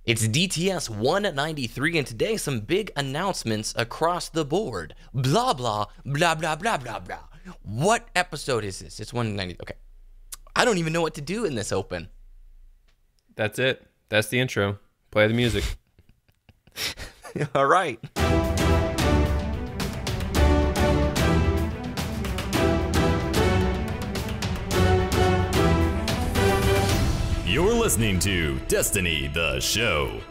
It's DTS 193, and today some big announcements across the board. Blah, blah, blah, blah, blah, blah, blah. What episode is this? It's 190. Okay. I don't even know what to do in this open. That's it. That's the intro. Play the music. All right. You're listening to Destiny, the show.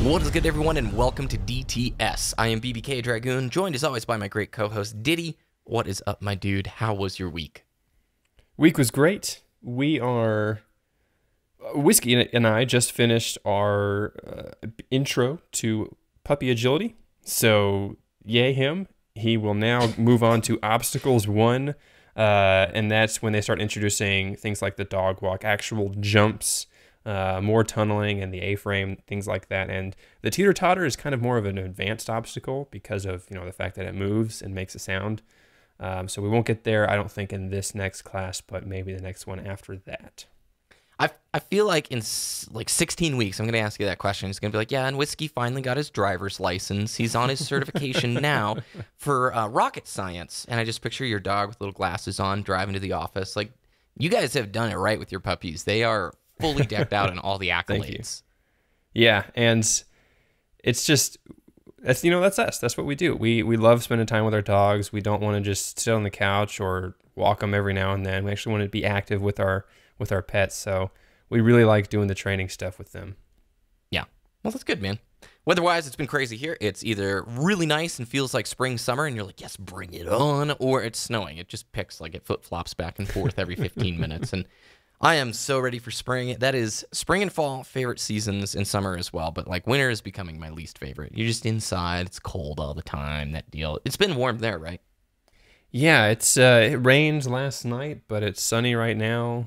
What is good, everyone, and welcome to DTS. I am BBKDRAGOON, joined as always by my great co-host, Ditty. What is up, my dude? How was your week? Week was great. Whiskey and I just finished our intro to puppy agility. So, yay him. He will now move on to Obstacles 1, and that's when they start introducing things like the dog walk, actual jumps, more tunneling, and the A-frame, things like that. And the teeter-totter is kind of more of an advanced obstacle because of the fact that it moves and makes a sound. So we won't get there, I don't think, in this next class, but maybe the next one after that. I feel like in 16 weeks, I'm going to ask you that question. He's going to be like, yeah, and Whiskey finally got his driver's license. He's on his certification now for rocket science. And I just picture your dog with little glasses on driving to the office. Like, you guys have done it right with your puppies. They are fully decked out in all the accolades. Thank you. Yeah, and it's just, that's us. That's what we do. We love spending time with our dogs. We don't want to just sit on the couch or walk them every now and then. We actually want to be active with our pets, so we really like doing the training stuff with them. Yeah, well, that's good, man. Weather-wise, it's been crazy here. It's either really nice and feels like spring, summer, and you're like, yes, bring it on, or it's snowing. It just picks, like it flip-flops back and forth every 15 minutes, and I am so ready for spring. That is spring and fall, favorite seasons, and summer as well, but like winter is becoming my least favorite. You're just inside, it's cold all the time, that deal. It's been warm there, right? Yeah, it rained last night, but it's sunny right now.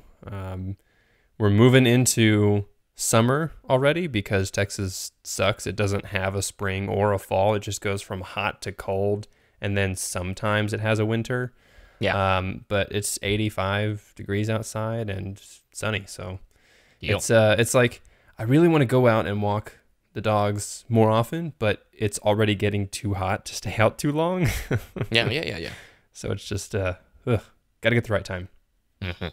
We're moving into summer already because Texas sucks. It doesn't have a spring or a fall. It just goes from hot to cold, and then sometimes it has a winter. Yeah. But it's 85 degrees outside and sunny, so Deal. It's like I really want to go out and walk the dogs more often, but it's already getting too hot to stay out too long. Yeah. So it's just got to get the right time. Mm-hmm.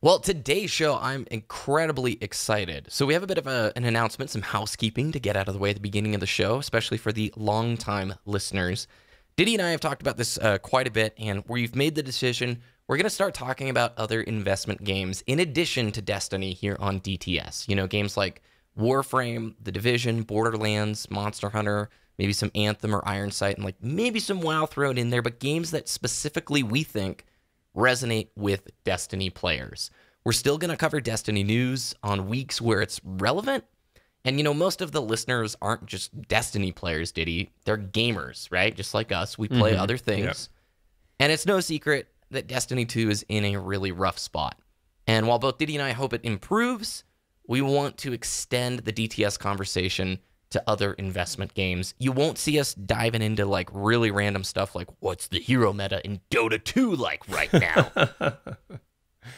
Well, today's show, I'm incredibly excited. So we have a bit of an announcement, some housekeeping to get out of the way at the beginning of the show, especially for the longtime listeners. Ditty and I have talked about this quite a bit, and we've made the decision we're going to start talking about other investment games in addition to Destiny here on DTS. Games like Warframe, The Division, Borderlands, Monster Hunter, maybe some Anthem or Iron Sight, and maybe some WoW thrown in there, but games that specifically we think resonate with Destiny players. We're still going to cover Destiny news on weeks where it's relevant. And, most of the listeners aren't just Destiny players, Ditty. They're gamers, right? Just like us. We play other things. Yeah. And it's no secret that Destiny 2 is in a really rough spot. And while both Ditty and I hope it improves, we want to extend the DTS conversation to other investment games. You won't see us diving into really random stuff like what's the hero meta in Dota 2 like right now.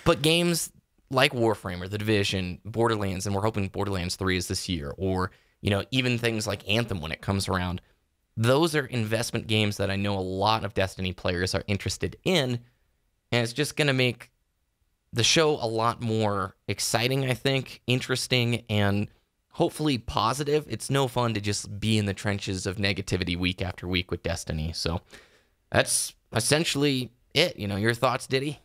But games like Warframe or The Division, Borderlands, and we're hoping Borderlands 3 is this year, or even things like Anthem when it comes around, those are investment games that I know a lot of Destiny players are interested in, and it's just going to make the show a lot more exciting, I think, interesting, and hopefully positive. It's no fun to just be in the trenches of negativity week after week with Destiny. So that's essentially it. Your thoughts, Ditty?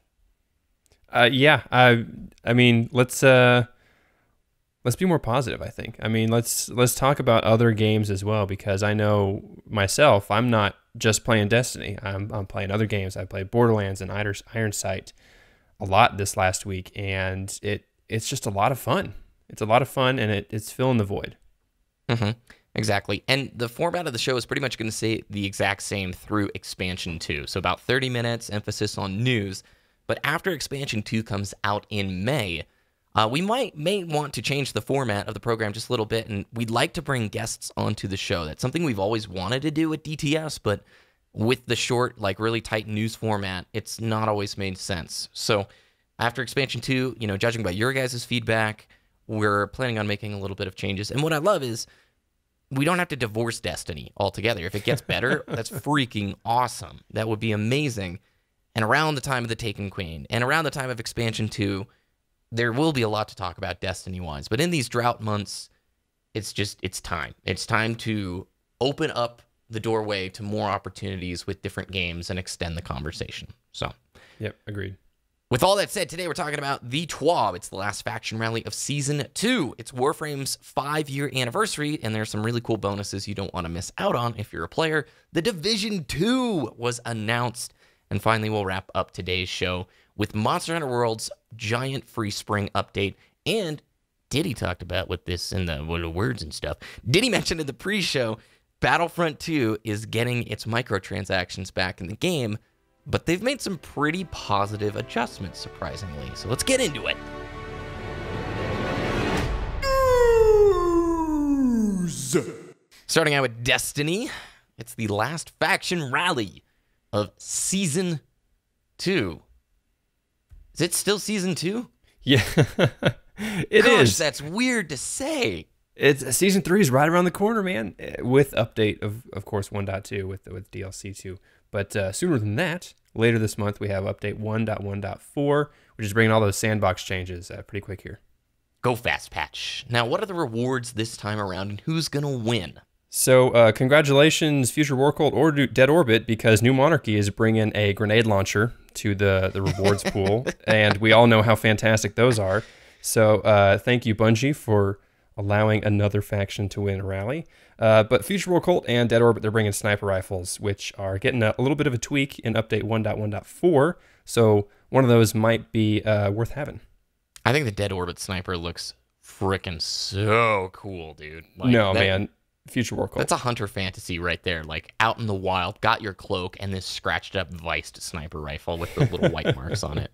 Yeah. I mean, let's be more positive, I think. I mean, let's talk about other games as well, because I know myself, I'm not just playing Destiny. I'm playing other games. I played Borderlands and Iron Sight a lot this last week, and it's just a lot of fun. It's a lot of fun, and it's filling the void. Mm-hmm. Exactly. And the format of the show is pretty much going to stay the exact same through Expansion 2. So about 30 minutes, emphasis on news. But after Expansion 2 comes out in May, we may want to change the format of the program just a little bit, and we'd like to bring guests onto the show. That's something we've always wanted to do at DTS, but with the short, like really tight news format, it's not always made sense. So after expansion 2, judging by your guys' feedback, we're planning on making a little bit of changes. And what I love is we don't have to divorce Destiny altogether. If it gets better, that's freaking awesome. That would be amazing. And around the time of the Taken Queen and around the time of expansion 2, there will be a lot to talk about Destiny-wise. But in these drought months, it's time. It's time to open up the doorway to more opportunities with different games and extend the conversation. So, yep, agreed. With all that said, today we're talking about the TWAB. It's the last faction rally of Season 2. It's Warframe's 5-year anniversary, and there's some really cool bonuses you don't want to miss out on if you're a player. The Division 2 was announced, and finally we'll wrap up today's show with Monster Hunter World's giant free spring update, and Ditty talked about with this in the words and stuff. Ditty mentioned in the pre-show, Battlefront 2 is getting its microtransactions back in the game, but they've made some pretty positive adjustments, surprisingly. So let's get into it. News! Starting out with Destiny, it's the last faction rally of Season 2. Is it still Season 2? Yeah, it Gosh, is. That's weird to say. It's Season 3 is right around the corner, man, with update of course 1.2 with DLC 2. But sooner than that, later this month, we have update 1.1.4, which is bringing all those sandbox changes pretty quick here. Go fast patch. Now, what are the rewards this time around, and who's going to win? So, congratulations, Future War Cult or Dead Orbit, because New Monarchy is bringing a grenade launcher to the rewards pool, and we all know how fantastic those are. So, thank you, Bungie, for allowing another faction to win a rally. But Future War Cult and Dead Orbit, they're bringing sniper rifles, which are getting a little bit of a tweak in update 1.1.4. So one of those might be worth having. I think the Dead Orbit sniper looks freaking so cool, dude. Like, man. Future War Cult. That's a hunter fantasy right there. Like, out in the wild, got your cloak, and this scratched up viced sniper rifle with the little white marks on it.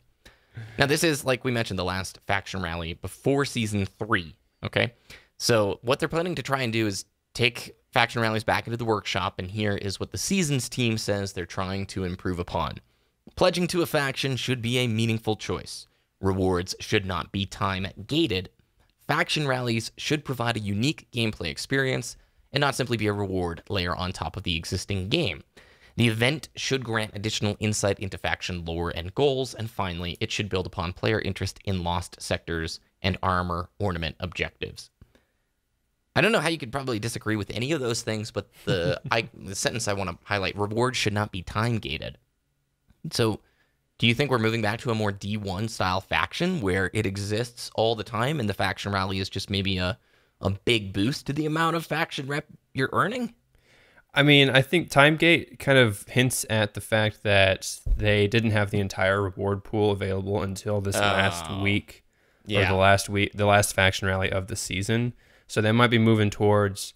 Now, this is, like we mentioned, the last faction rally before Season 3, okay? So what they're planning to try and do is take faction rallies back into the workshop, and here is what the Seasons team says they're trying to improve upon. Pledging to a faction should be a meaningful choice. Rewards should not be time-gated. Faction rallies should provide a unique gameplay experience and not simply be a reward layer on top of the existing game. The event should grant additional insight into faction lore and goals, and finally, it should build upon player interest in lost sectors and armor ornament objectives. I don't know how you could probably disagree with any of those things, but the sentence I want to highlight, rewards should not be time-gated. So, do you think we're moving back to a more D1 style faction where it exists all the time and the faction rally is just maybe a big boost to the amount of faction rep you're earning? I mean, I think Timegate kind of hints at the fact that they didn't have the entire reward pool available until this last week, or the last faction rally of the season. So they might be moving towards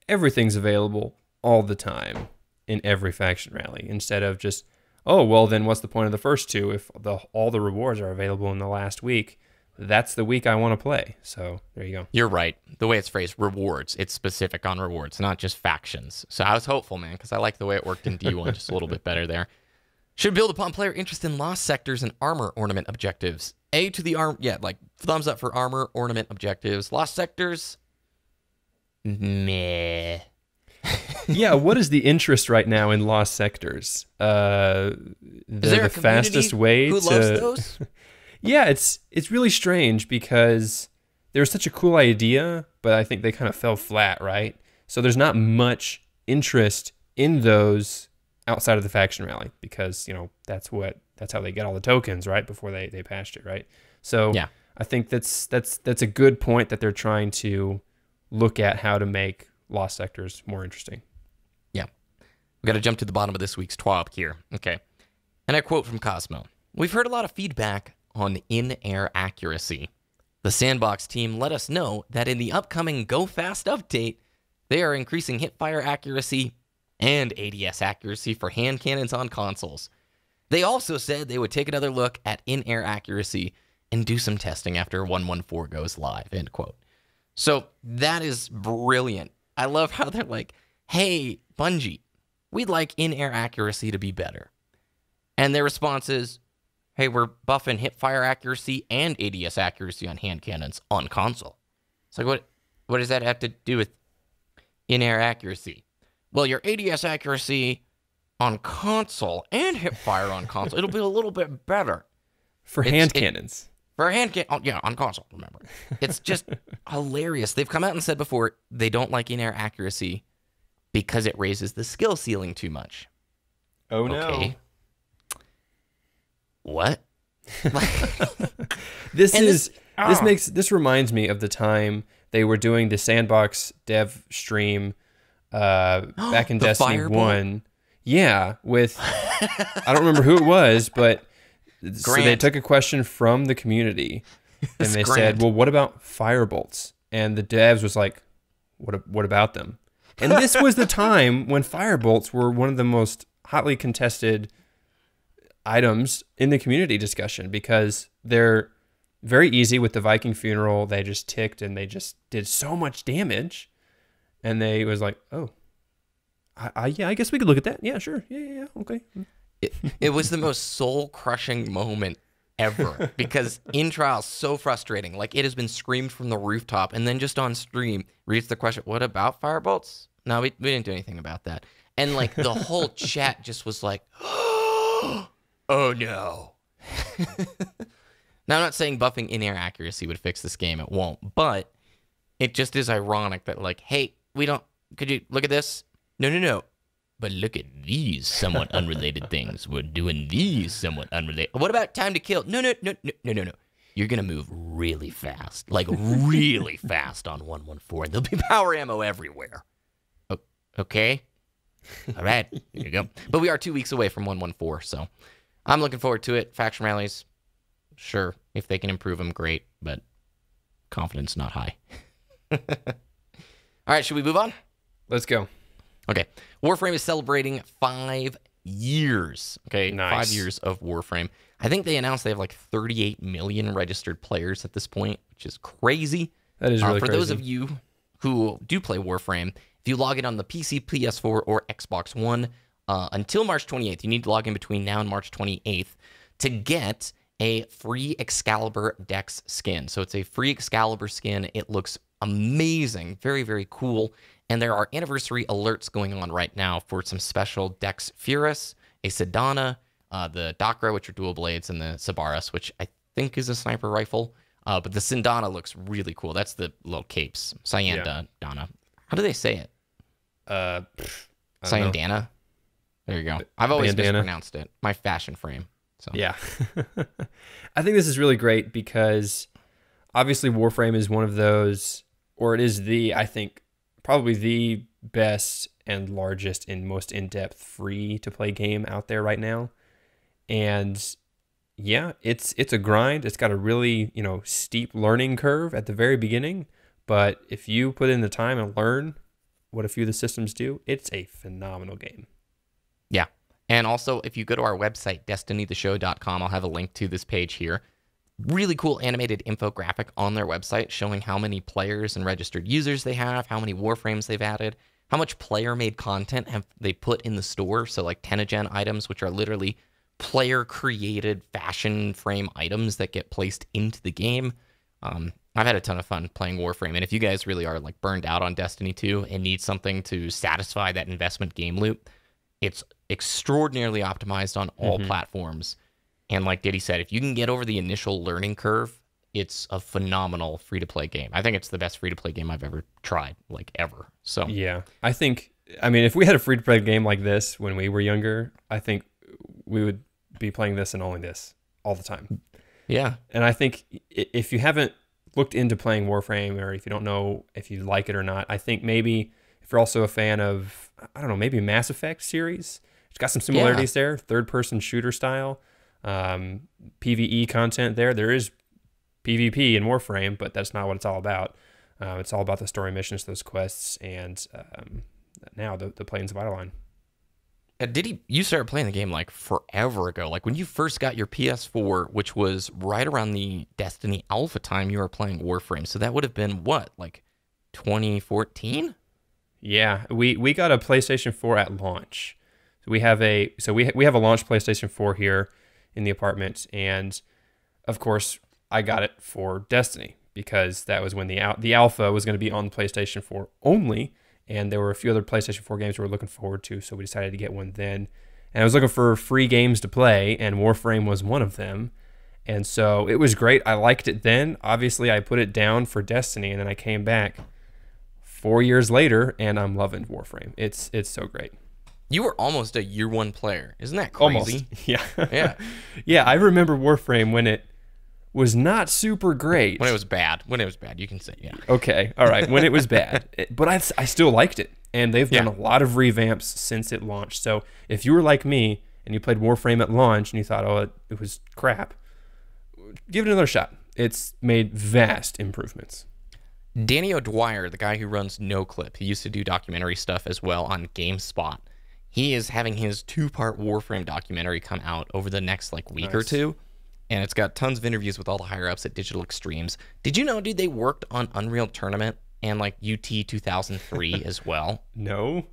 everything's available all the time in every faction rally, instead of just, oh, well, then what's the point of the first two if all the rewards are available in the last week? That's the week I want to play. So there you go. You're right. The way it's phrased, rewards, it's specific on rewards, not just factions. So I was hopeful, man, because I like the way it worked in D1 just a little bit better there. Should build upon player interest in lost sectors and armor ornament objectives. A to the thumbs up for armor ornament objectives. Lost sectors, meh. Yeah, what is the interest right now in lost sectors? Is there the a fastest way who to loves those? Yeah, it's really strange because there's such a cool idea, but I think they kind of fell flat, right? So there's not much interest in those outside of the faction rally because, that's how they get all the tokens, right? Before they patched it, right? So yeah. I think that's a good point that they're trying to look at how to make lost sectors more interesting. Yeah. We got to jump to the bottom of this week's TWAB here. Okay. And I quote from Cosmo. We've heard a lot of feedback on in-air accuracy. The Sandbox team let us know that in the upcoming Go Fast update, they are increasing hipfire accuracy and ADS accuracy for hand cannons on consoles. They also said they would take another look at in-air accuracy and do some testing after 1.1.4 goes live, end quote. So that is brilliant. I love how they're like, hey, Bungie, we'd like in-air accuracy to be better. And their response is, hey, we're buffing hip-fire accuracy and ADS accuracy on hand cannons on console. It's like, what does that have to do with in-air accuracy? Well, your ADS accuracy on console and hip-fire on console, it'll be a little bit better. For hand cannons. For a hand cannon, oh, yeah, on console, remember. It's just hilarious. They've come out and said before they don't like in-air accuracy because it raises the skill ceiling too much. Oh, no. Okay. What? This reminds me of the time they were doing the sandbox dev stream back in Destiny Fireball? 1. Yeah, with I don't remember who it was, but so they took a question from the community and they said, "Well, what about firebolts?" And the devs was like, "What about them?" And this was the time when firebolts were one of the most hotly contested items in the community discussion because they're very easy with the Viking funeral. They just ticked and they just did so much damage. And they was like, oh, I guess we could look at that. Yeah, sure. Yeah, okay. It was the most soul-crushing moment ever because in trial, so frustrating. Like, it has been screamed from the rooftop, and then just on stream, reads the question, what about firebolts? No, we didn't do anything about that. And, like, the whole chat just was like, oh, no. Now, I'm not saying buffing in-air accuracy would fix this game. It won't. But it just is ironic that, like, hey, could you look at this? No. But look at these somewhat unrelated things. We're doing these somewhat unrelated. What about time to kill? No. You're going to move really fast. Like, really fast on 114. And there'll be power ammo everywhere. Okay? All right. Here you go. But we are 2 weeks away from 114, so I'm looking forward to it. Faction rallies, sure. If they can improve them, great. But confidence not high. All right, should we move on? Let's go. Okay. Warframe is celebrating 5 years. Okay, nice. 5 years of Warframe. I think they announced they have like 38 million registered players at this point, which is crazy. That is really crazy. crazy. For those of you who do play Warframe, if you log in on the PC, PS4, or Xbox One until March 28th, you need to log in between now and March 28th to get a free Excalibur Dex skin. So it's a free Excalibur skin. It looks amazing. Very, very cool. And there are anniversary alerts going on right now for some special Dex Furus, a Sedana, the Dakra, which are dual blades, and the Sabaris, which I think is a sniper rifle. But the Sindana looks really cool. That's the little capes. Cyandana. How do they say it? Cyandana? There you go. I've always mispronounced it. My fashion frame. So. Yeah. I think this is really great because obviously Warframe is one of those, or it is I think, probably the best and largest and most in-depth free-to-play game out there right now. And yeah, it's a grind. It's got a really, steep learning curve at the very beginning. But if you put in the time and learn what a few of the systems do, it's a phenomenal game. Yeah. And also, if you go to our website, destinytheshow.com, I'll have a link to this page here. Really cool animated infographic on their website showing how many players and registered users they have, how many Warframes they've added, how much player-made content have they put in the store. So like Tenagen items, which are literally player-created fashion frame items that get placed into the game. I've had a ton of fun playing Warframe. And if you guys really are like burned out on Destiny 2 and need something to satisfy that investment game loop, it's extraordinarily optimized on all platforms. And like Ditty said, if you can get over the initial learning curve, it's a phenomenal free-to-play game. I think it's the best free-to-play game I've ever tried, like ever. So yeah, if we had a free-to-play game like this when we were younger, I think we would be playing this and only this all the time. Yeah. And I think if you haven't looked into playing Warframe, or if you don't know if you like it or not, I think maybe if you're also a fan of, I don't know, maybe Mass Effect series, it's got some similarities there, third-person shooter style. PvE content there. There is PvP in Warframe, but that's not what it's all about. It's all about the story missions, those quests, and now the Plains of Eidolon. Ditty, you started playing the game like forever ago. Like when you first got your PS4, which was right around the Destiny Alpha time, you were playing Warframe. So that would have been what, like 2014? Yeah, we got a PlayStation 4 at launch. We have a launch PlayStation 4 here in the apartment, and of course I got it for Destiny because that was when the alpha was going to be on the PlayStation 4 only, and there were a few other PlayStation 4 games we were looking forward to, so we decided to get one then. And I was looking for free games to play, and Warframe was one of them. And so it was great. I liked it then. Obviously, I put it down for Destiny, and then I came back 4 years later, and I'm loving Warframe. It's so great. You were almost a year one player. Isn't that crazy? Almost. Yeah. Yeah. Yeah, I remember Warframe when it was not super great. When it was bad. You can say, yeah. Okay. All right. When it was bad. But I still liked it. And they've done a lot of revamps since it launched. So if you were like me and you played Warframe at launch and you thought, oh, it was crap, give it another shot. It's made vast improvements. Danny O'Dwyer, the guy who runs NoClip, he used to do documentary stuff as well on GameSpot. He is having his 2-part Warframe documentary come out over the next week or two, and it's got tons of interviews with all the higher ups at Digital Extremes. Did you know, dude, they worked on Unreal Tournament and UT 2003 as well? No.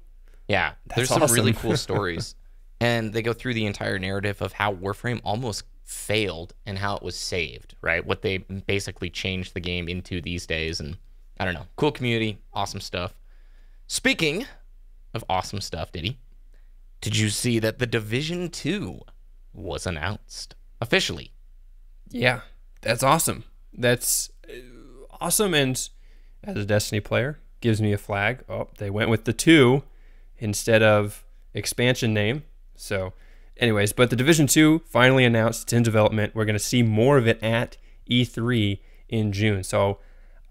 Yeah, there's some really cool stories, and they go through the entire narrative of how Warframe almost failed and how it was saved, right? What they basically changed the game into these days, and I don't know, cool community, awesome stuff. Speaking of awesome stuff, Ditty, did you see that The Division 2 was announced officially? Yeah, that's awesome. That's awesome, and as a Destiny player, gives me a flag. Oh, they went with the 2 instead of expansion name. So anyways, but The Division 2 finally announced. It's in development. We're going to see more of it at E3 in June. So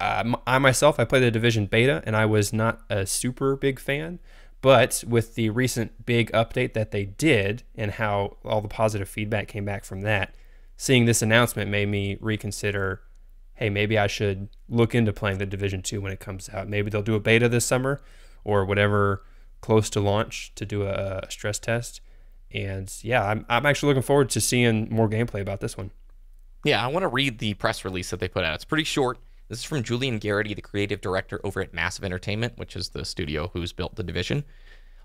I myself played the Division beta, and I was not a super big fan. But with the recent big update that they did and how all the positive feedback came back from that, seeing this announcement made me reconsider, hey, maybe I should look into playing the Division 2 when it comes out. Maybe they'll do a beta this summer or whatever close to launch to do a stress test. And yeah, I'm actually looking forward to seeing more gameplay about this one. Yeah, I want to read the press release that they put out. It's pretty short. This is from Julian Garrity, the creative director over at Massive Entertainment, which is the studio who's built The Division.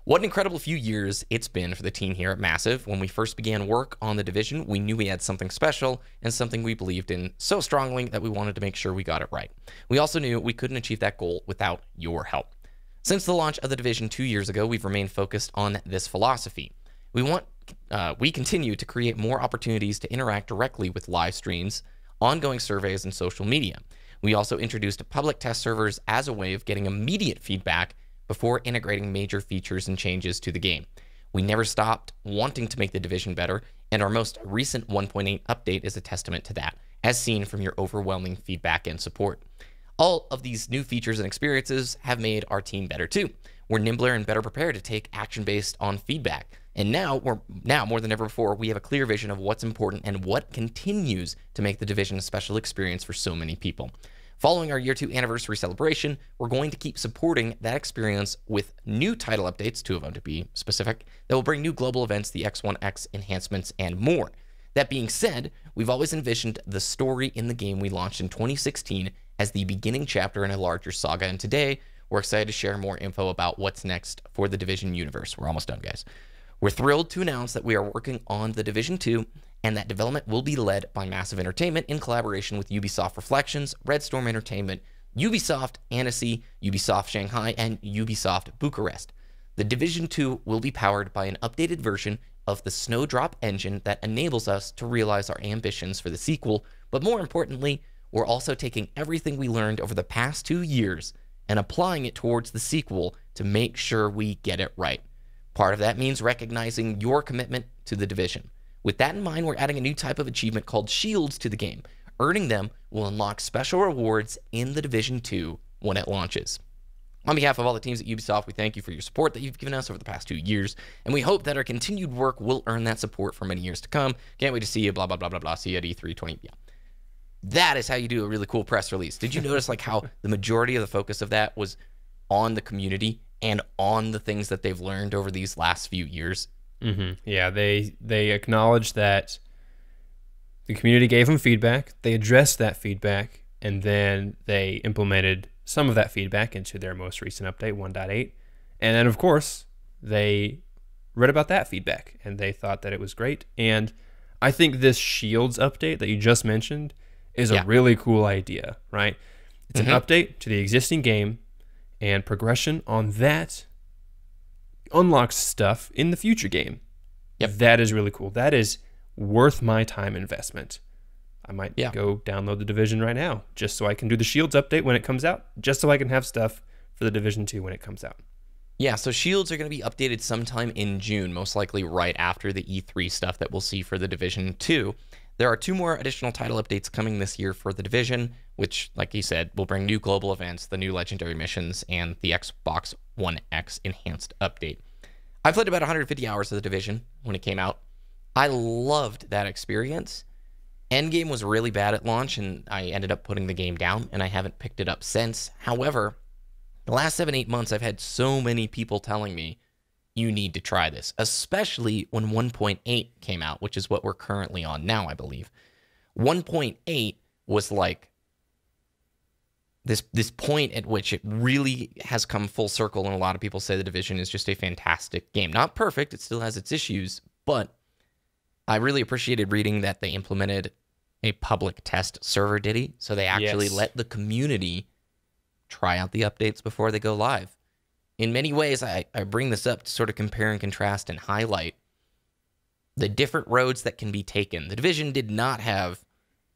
What an incredible few years it's been for the team here at Massive. When we first began work on The Division, we knew we had something special and something we believed in so strongly that we wanted to make sure we got it right. We also knew we couldn't achieve that goal without your help. Since the launch of The Division 2 years ago, we've remained focused on this philosophy. We continue to create more opportunities to interact directly with live streams, ongoing surveys, and social media. We also introduced public test servers as a way of getting immediate feedback before integrating major features and changes to the game. We never stopped wanting to make The Division better, and our most recent 1.8 update is a testament to that, as seen from your overwhelming feedback and support. All of these new features and experiences have made our team better too. We're nimbler and better prepared to take action based on feedback. And now more than ever before, we have a clear vision of what's important and what continues to make The Division a special experience for so many people. Following our year 2 anniversary celebration, we're going to keep supporting that experience with new title updates, 2 of them to be specific, that will bring new global events, the X1X enhancements, and more. That being said, we've always envisioned the story in the game we launched in 2016 as the beginning chapter in a larger saga, and today we're excited to share more info about what's next for the Division universe. We're almost done, guys. We're thrilled to announce that we are working on The Division 2, and that development will be led by Massive Entertainment in collaboration with Ubisoft Reflections, Red Storm Entertainment, Ubisoft Annecy, Ubisoft Shanghai, and Ubisoft Bucharest. The Division 2 will be powered by an updated version of the Snowdrop engine that enables us to realize our ambitions for the sequel, but more importantly, we're also taking everything we learned over the past 2 years and applying it towards the sequel to make sure we get it right. Part of that means recognizing your commitment to The Division. With that in mind, we're adding a new type of achievement called Shields to the game. Earning them will unlock special rewards in The Division 2 when it launches. On behalf of all the teams at Ubisoft, we thank you for your support that you've given us over the past 2 years, and we hope that our continued work will earn that support for many years to come. Can't wait to see you, blah, blah, blah, blah, blah. See you at E320. Yeah. That is how you do a really cool press release. Did you notice how the majority of the focus of that was on the community and on the things that they've learned over these last few years? Mm-hmm. Yeah, they acknowledged that the community gave them feedback, they addressed that feedback, and then they implemented some of that feedback into their most recent update, 1.8. And then, of course, they read about that feedback, and they thought that it was great. And I think this Shields update that you just mentioned is a really cool idea, right? It's an update to the existing game, and progression on that unlocks stuff in the future game. Yep. That is really cool. That is worth my time investment. I might go download the Division right now just so I can do the Shields update when it comes out, just so I can have stuff for the Division 2 when it comes out. Yeah, so Shields are going to be updated sometime in June, most likely right after the E3 stuff that we'll see for the Division 2. There are 2 more additional title updates coming this year for the Division, which, like you said, will bring new global events, the new legendary missions, and the Xbox One X enhanced update. I played about 150 hours of the Division when it came out. I loved that experience. Endgame was really bad at launch, and I ended up putting the game down, and I haven't picked it up since. However, the last 7-8 months, I've had so many people telling me, you need to try this, especially when 1.8 came out, which is what we're currently on now, I believe. 1.8 was like this point at which it really has come full circle, and a lot of people say The Division is just a fantastic game. Not perfect, it still has its issues, but I really appreciated reading that they implemented a public test server, Ditty, so they actually let the community try out the updates before they go live. In many ways, I bring this up to sort of compare and contrast and highlight the different roads that can be taken. The Division did not have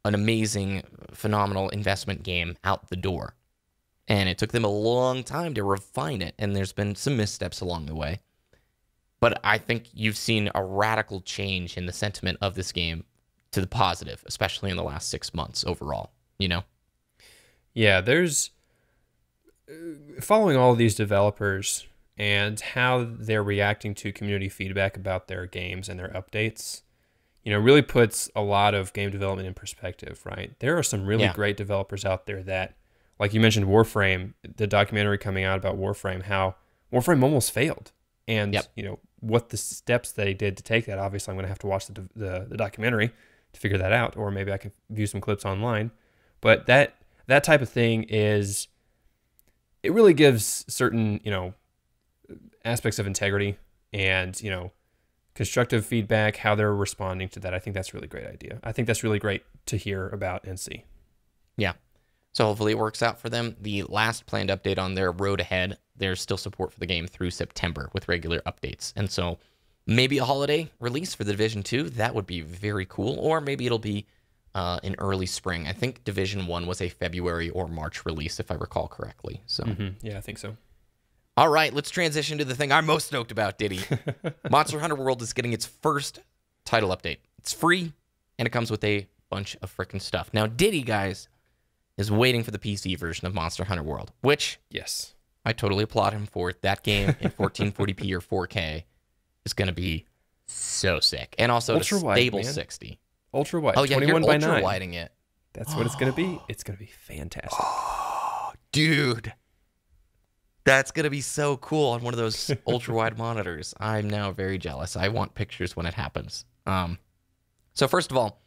an amazing, phenomenal investment game out the door, and it took them a long time to refine it, and there's been some missteps along the way. But I think you've seen a radical change in the sentiment of this game to the positive, especially in the last 6 months overall, you know? Yeah, there's... Following all of these developers and how they're reacting to community feedback about their games and their updates, really puts a lot of game development in perspective, right? There are some really great developers out there that, like you mentioned, Warframe, the documentary coming out about Warframe, how Warframe almost failed. And, what the steps they did to take that. Obviously, I'm going to have to watch the documentary to figure that out, or maybe I can view some clips online. But that type of thing is... It really gives certain, aspects of integrity and, constructive feedback, how they're responding to that. I think that's a really great idea. I think that's really great to hear about and see. Yeah. So hopefully it works out for them. The last planned update on their road ahead, there's still support for the game through September with regular updates. And so maybe a holiday release for the Division 2, that would be very cool. Or maybe it'll be in early spring. I think Division 1 was a February or March release, if I recall correctly. So yeah, I think so. All right, let's transition to the thing I'm most stoked about, Ditty. Monster Hunter World is getting its first title update. It's free, and it comes with a bunch of frickin' stuff. Now, Ditty, guys, is waiting for the PC version of Monster Hunter World, which I totally applaud him for. That game in 1440p or 4K is going to be so sick. And also a stable 60. Ultra wide. Oh, yeah, 21 you're by 9. ultra widing it. That's what it's going to be. It's going to be fantastic. Oh, dude. That's going to be so cool on one of those ultra wide monitors. I'm now very jealous. I want pictures when it happens. So first of all,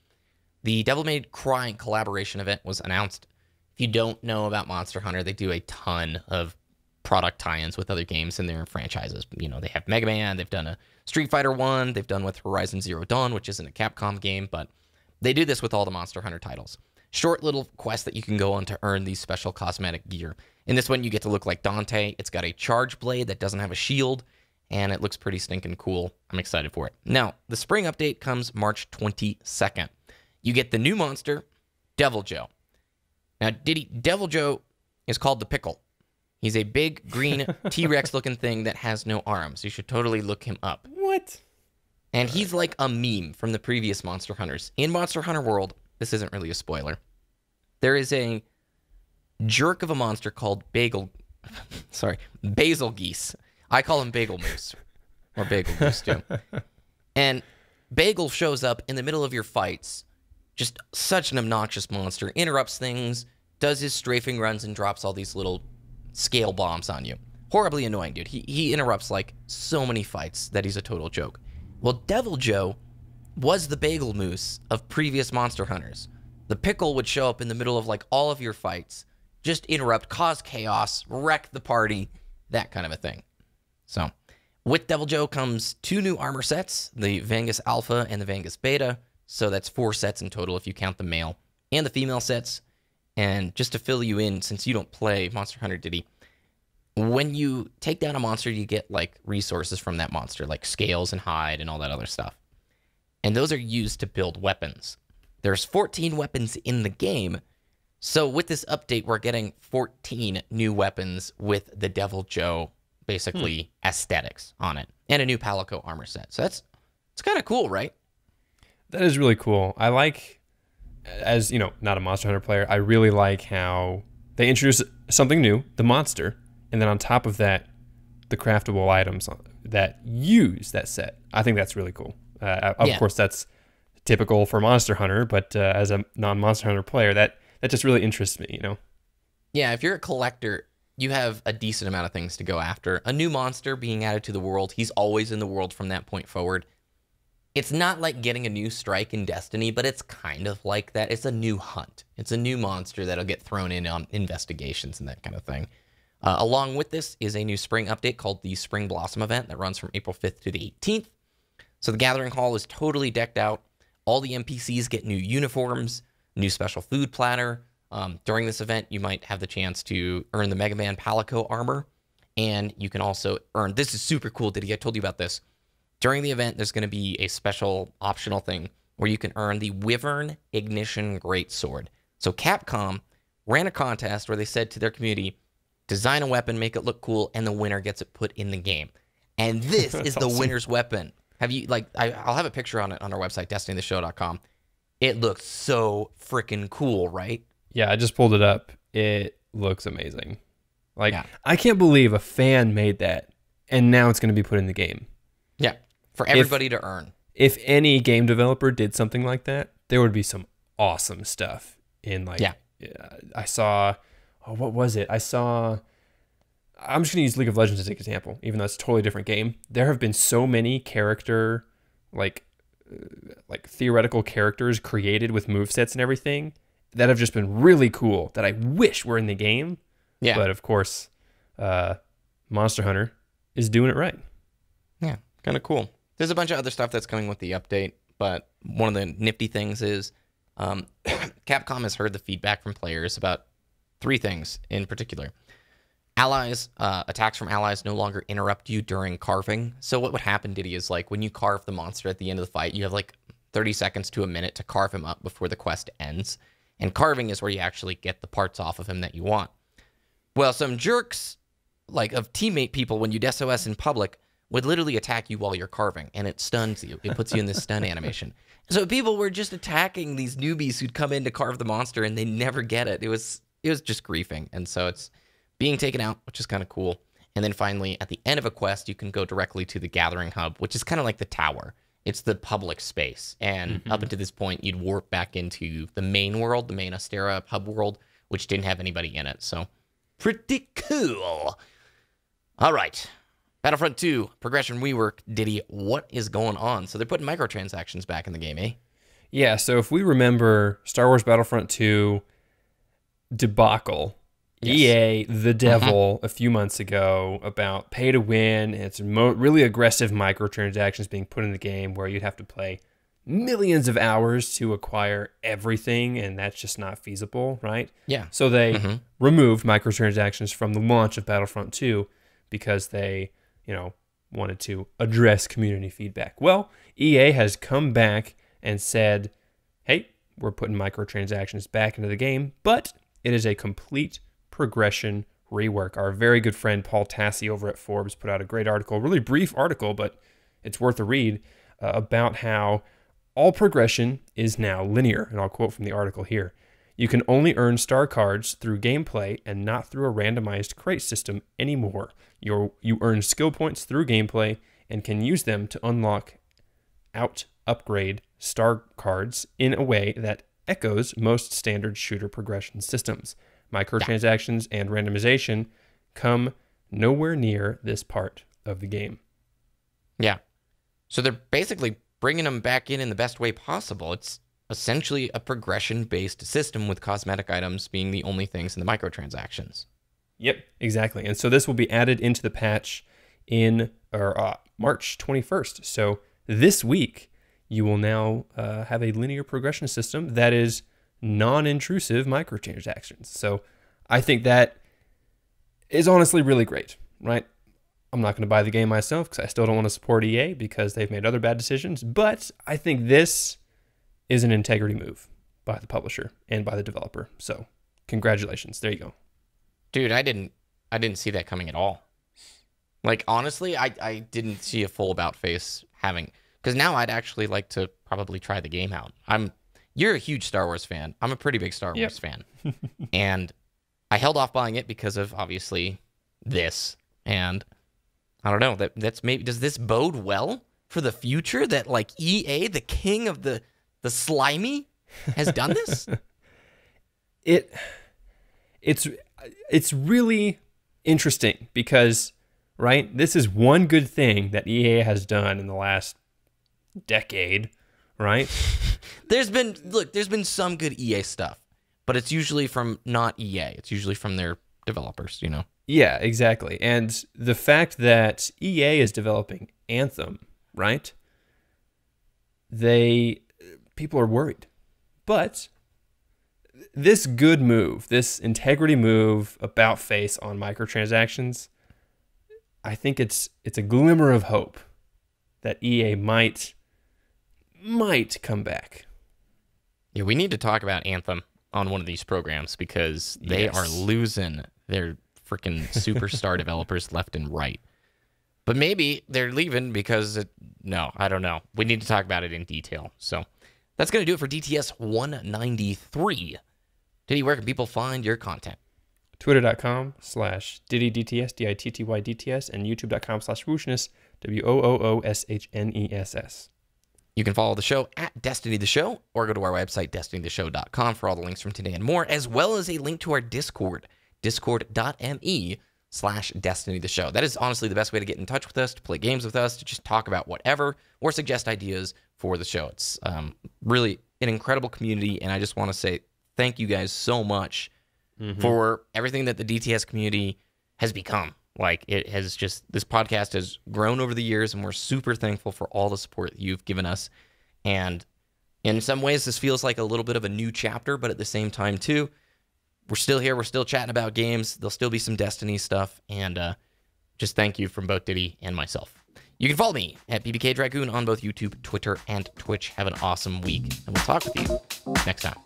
the Devil May Cry collaboration event was announced. If you don't know about Monster Hunter, they do a ton of product tie-ins with other games in their franchises. They have Mega Man, they've done a Street Fighter 1, they've done with Horizon Zero Dawn, which isn't a Capcom game, but they do this with all the Monster Hunter titles. Short little quests that you can go on to earn these special cosmetic gear. In this one, you get to look like Dante. It's got a charge blade that doesn't have a shield, and it looks pretty stinking cool. I'm excited for it. Now, the spring update comes March 22nd. You get the new monster, Devil Joe. Now, Devil Joe is called the Pickle. He's a big, green, T-Rex looking thing that has no arms. You should totally look him up. What? And he's like a meme from the previous Monster Hunters. In Monster Hunter World, this isn't really a spoiler, there is a jerk of a monster called Basil Geese. I call him Bagel Moose. Or Bagel Moose, too. And Bagel shows up in the middle of your fights. Just such an obnoxious monster. Interrupts things, does his strafing runs, and drops all these little scale bombs on you. Horribly annoying, dude. He interrupts, like, so many fights that he's a total joke. Well, Devil Joe was the Bagel Moose of previous Monster Hunters. The Pickle would show up in the middle of, like, all of your fights, just interrupt, cause chaos, wreck the party, that kind of a thing. So with Devil Joe comes 2 new armor sets, the Vangus Alpha and the Vangus Beta. So that's 4 sets in total if you count the male and the female sets. And just to fill you in, since you don't play Monster Hunter Ditty, when you take down a monster, you get like resources from that monster, like scales and hide and all that other stuff. And those are used to build weapons. There's 14 weapons in the game. So with this update, we're getting 14 new weapons with the Devil Joe, basically, aesthetics on it. And a new Palico armor set. So it's kind of cool, right? That is really cool. I like, as you know, not a Monster Hunter player, I really like how they introduce something new, the monster, and then on top of that, the craftable items that use that set. I think that's really cool. Of course, that's typical for Monster Hunter, but as a non-Monster Hunter player, that just really interests me, you know? Yeah, if you're a collector, you have a decent amount of things to go after. A new monster being added to the world, he's always in the world from that point forward. It's not like getting a new strike in Destiny, but it's kind of like that. It's a new hunt. It's a new monster that'll get thrown in on investigations and that kind of thing. Along with this is a new spring update called the Spring Blossom event that runs from April 5th to the 18th. So the Gathering Hall is totally decked out. All the NPCs get new uniforms, new special food platter. During this event, you might have the chance to earn the Mega Man Palico armor. And you can also earn, this is super cool, Diddy, I told you about this. During the event, there's going to be a special optional thing where you can earn the Wyvern Ignition Greatsword. So Capcom ran a contest where they said to their community, design a weapon, make it look cool, and the winner gets it put in the game. And this is the winner's weapon. Have you, like, I'll have a picture on it on our website, destinytheshow.com. It looks so freaking cool, right? Yeah, I just pulled it up. It looks amazing. Like, I can't believe a fan made that, and now it's going to be put in the game. Yeah, for everybody to earn. If any game developer did something like that, there would be some awesome stuff in, like, I saw, what was it? I'm just going to use League of Legends as an example, even though it's a totally different game. There have been so many character, like theoretical characters created with movesets and everything that have just been really cool that I wish were in the game. Yeah. But of course, Monster Hunter is doing it right. Yeah, kind of cool. There's a bunch of other stuff that's coming with the update, but one of the nifty things is Capcom has heard the feedback from players about 3 things in particular. Allies, attacks from allies no longer interrupt you during carving. So what would happen, Diddy, is like when you carve the monster at the end of the fight, you have like 30 seconds to a minute to carve him up before the quest ends. And carving is where you actually get the parts off of him that you want. Well, some jerks, like of teammate people, when you SOS in public, would literally attack you while you're carving, and it stuns you. It puts you in this stun animation. So people were just attacking these newbies who'd come in to carve the monster, and they never get it. It was just griefing, and so it's being taken out, which is kind of cool. And then finally, at the end of a quest, you can go directly to the Gathering Hub, which is kind of like the tower. It's the public space, and up until this point, you'd warp back into the main world, the main Astera hub world, which didn't have anybody in it, so pretty cool. All right. Battlefront 2, progression rework. Diddy, what is going on? So they're putting microtransactions back in the game, eh? Yeah, so if we remember Star Wars Battlefront 2 debacle, EA, the devil, a few months ago about pay to win. It's really aggressive microtransactions being put in the game where you'd have to play millions of hours to acquire everything, and that's just not feasible, right? Yeah. So they removed microtransactions from the launch of Battlefront 2 because they, wanted to address community feedback. Well, EA has come back and said, hey, we're putting microtransactions back into the game, but it is a complete progression rework. Our very good friend Paul Tassi over at Forbes put out a great article, really brief article, but it's worth a read, about how all progression is now linear. And I'll quote from the article here. You can only earn star cards through gameplay and not through a randomized crate system anymore. You earn skill points through gameplay and can use them to unlock upgrade star cards in a way that echoes most standard shooter progression systems. Microtransactions and randomization come nowhere near this part of the game. Yeah. So they're basically bringing them back in the best way possible. It's essentially a progression-based system with cosmetic items being the only things in the microtransactions. Yep, exactly. And so this will be added into the patch in March 21st. So this week, you will now have a linear progression system that is non-intrusive microtransactions. So I think that is honestly really great, right? I'm not going to buy the game myself because I still don't want to support EA because they've made other bad decisions. But I think this is an integrity move by the publisher and by the developer. So congratulations. There you go. Dude, I didn't see that coming at all. Like, honestly, I didn't see a full about face having, because now I'd actually like to probably try the game out. You're a huge Star Wars fan. I'm a pretty big Star Wars fan. And I held off buying it because of, obviously, this. And I don't know, that's maybe, does this bode well for the future that, like, EA, the king of the slimy, has done this? It's really interesting because, right, this is one good thing that EA has done in the last decade, right? There's been some good EA stuff, but it's usually from not EA. It's usually from their developers, you know? Yeah, exactly. And the fact that EA is developing Anthem, right? People are worried. But this good move, this integrity move about face on microtransactions, I think it's a glimmer of hope that EA might come back. Yeah, we need to talk about Anthem on one of these programs because they are losing their freaking superstar developers left and right. But maybe they're leaving because no, I don't know. We need to talk about it in detail. So that's going to do it for DTS 193. Ditty, where can people find your content? Twitter.com/DittyDTS, DITTYDTS, and YouTube.com/Wooshness, WOOOSHNESS. You can follow the show at Destiny the Show, or go to our website, destinytheshow.com, for all the links from today and more, as well as a link to our Discord, discord.me/Destiny the Show. That is honestly the best way to get in touch with us, to play games with us, to just talk about whatever, or suggest ideas for the show. It's really an incredible community, and I just want to say thank you guys so much for everything that the DTS community has become. Like, it has just, this podcast has grown over the years, and we're super thankful for all the support that you've given us. And in some ways, this feels like a little bit of a new chapter, but at the same time, too, we're still here. We're still chatting about games. There'll still be some Destiny stuff. And just thank you from both Ditty and myself. You can follow me at BBKDRAGOON on both YouTube, Twitter, and Twitch. Have an awesome week, and we'll talk with you next time.